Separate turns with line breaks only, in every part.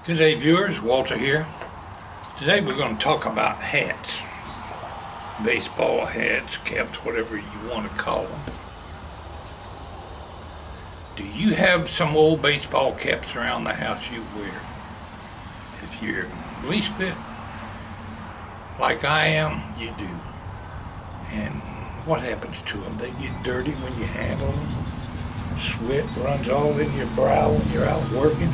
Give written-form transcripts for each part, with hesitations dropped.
Good day, viewers. Walter here. Today we're going to talk about hats. Baseball hats, caps, whatever you want to call them. Do you have some old baseball caps around the house you wear? If you're least bit like I am, you do. And what happens to them? They get dirty when you handle them. Sweat runs all in your brow when you're out working.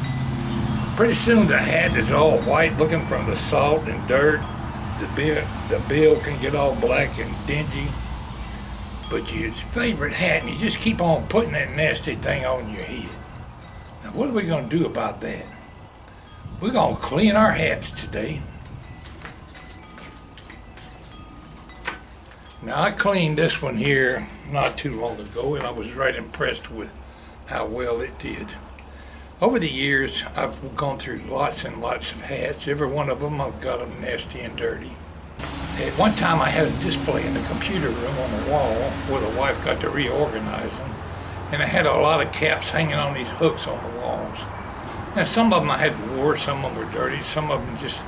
Pretty soon the hat is all white looking from the salt and dirt. The bill can get all black and dingy. But your favorite hat, and you just keep on putting that nasty thing on your head. Now what are we going to do about that? We're going to clean our hats today. Now I cleaned this one here not too long ago, and I was right impressed with how well it did. Over the years, I've gone through lots and lots of hats. Every one of them, I've got them nasty and dirty. At one time, I had a display in the computer room on the wall where the wife got to reorganize them. And I had a lot of caps hanging on these hooks on the walls. And some of them I had wore, some of them were dirty, some of them just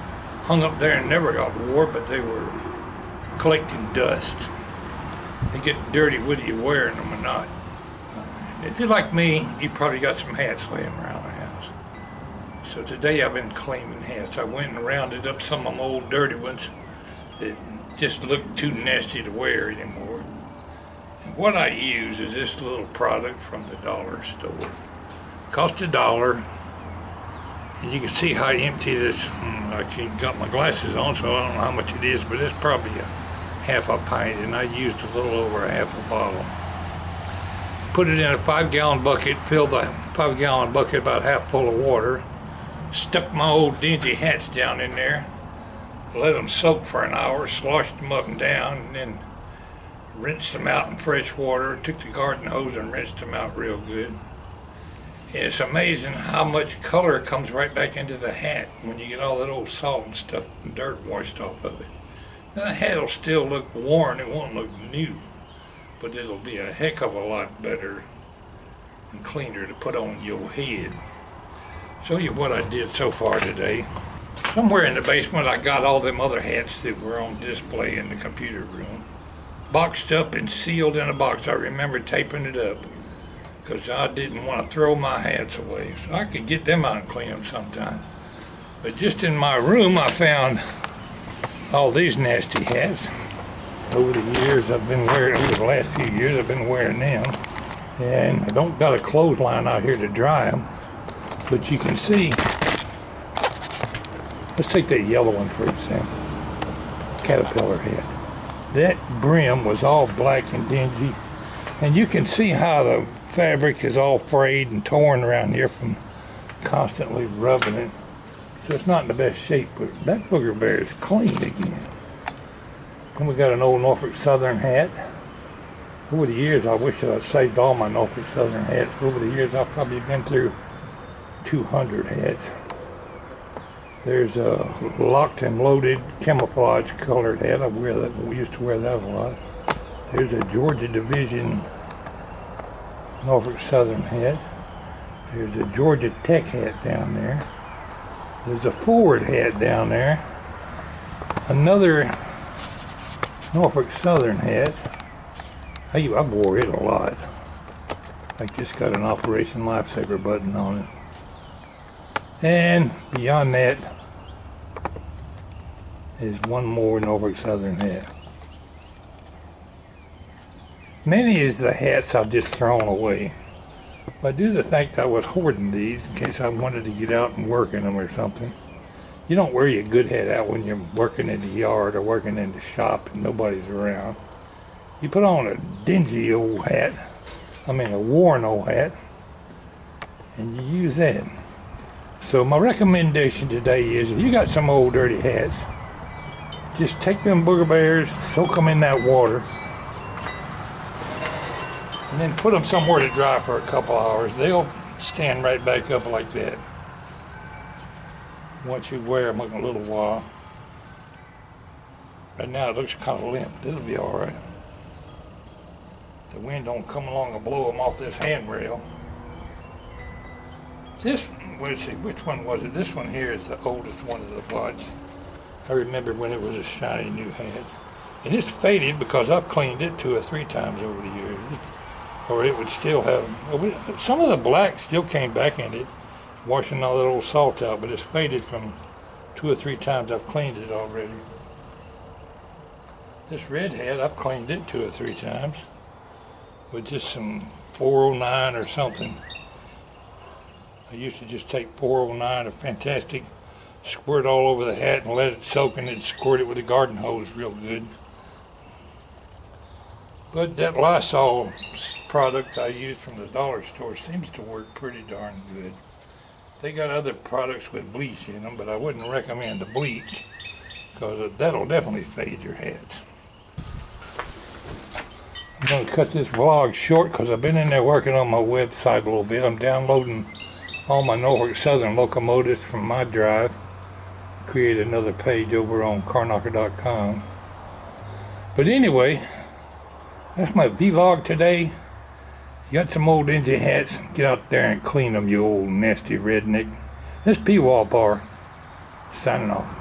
hung up there and never got wore, but they were collecting dust. They get dirty whether you're wearing them or not. If you're like me, you probably got some hats laying around the house. So today I've been cleaning hats. I went and rounded up some of them old dirty ones that just look too nasty to wear anymore. And what I use is this little product from the dollar store. Cost $1. And you can see how empty this, I got my glasses on, so I don't know how much it is, but it's probably a half a pint, and I used a little over a half a bottle. Put it in a 5-gallon bucket, filled the 5-gallon bucket about half full of water, stuck my old dingy hats down in there, let them soak for an hour, sloshed them up and down, and then rinsed them out in fresh water, took the garden hose and rinsed them out real good. And it's amazing how much color comes right back into the hat when you get all that old salt and stuff and dirt washed off of it. Now the hat will still look worn, it won't look new, but it'll be a heck of a lot better and cleaner to put on your head. Show you what I did so far today. Somewhere in the basement I got all them other hats that were on display in the computer room, boxed up and sealed in a box. I remember taping it up because I didn't want to throw my hats away, so I could get them out and clean them sometime. But just in my room I found all these nasty hats. Over the years I've been wearing, over the last few years I've been wearing them. And I don't got a clothesline out here to dry them, but you can see, let's take that yellow one for example, caterpillar hat. That brim was all black and dingy, and you can see how the fabric is all frayed and torn around here from constantly rubbing it. So it's not in the best shape, but that booger bear is clean again. And we got an old Norfolk Southern hat. Over the years, I wish I'd saved all my Norfolk Southern hats. Over the years, I've probably been through 200 hats. There's a locked and loaded camouflage colored hat. I wear that. We used to wear that a lot. There's a Georgia Division Norfolk Southern hat. There's a Georgia Tech hat down there. There's a Ford hat down there. Another Norfolk Southern hat. I wore it a lot. I just got an Operation Lifesaver button on it. And beyond that is one more Norfolk Southern hat. Many is the hats I've just thrown away. But due to the fact I was hoarding these in case I wanted to get out and work in them or something. You don't wear your good hat out when you're working in the yard or working in the shop and nobody's around. You put on a dingy old hat, a worn old hat, and you use that. So my recommendation today is if you got some old dirty hats, just take them booger bears, soak them in that water, and then put them somewhere to dry for a couple hours. They'll stand right back up like that once you wear them in a little while. Right now it looks kind of limp. It'll be all right. The wind don't come along and blow them off this handrail. This, let's see, which one was it? This one here is the oldest one of the lots. I remember when it was a shiny new hat. And it's faded because I've cleaned it 2 or 3 times over the years. Or it would still have, some of the black still came back in it, washing all that old salt out, but it's faded from 2 or 3 times I've cleaned it already. This red hat, I've cleaned it 2 or 3 times with just some 409 or something. I used to just take 409, a fantastic, squirt all over the hat and let it soak, and then squirt it with a garden hose real good. But that Lysol product I used from the dollar store seems to work pretty darn good. They got other products with bleach in them, but I wouldn't recommend the bleach because that'll definitely fade your hats. I'm going to cut this vlog short because I've been in there working on my website a little bit. I'm downloading all my Norfolk Southern locomotives from my drive. Create another page over on carknocker.com. But anyway, that's my vlog today. You got some old engine hats, get out there and clean them, you old nasty redneck. This is Pwalpar, signing off.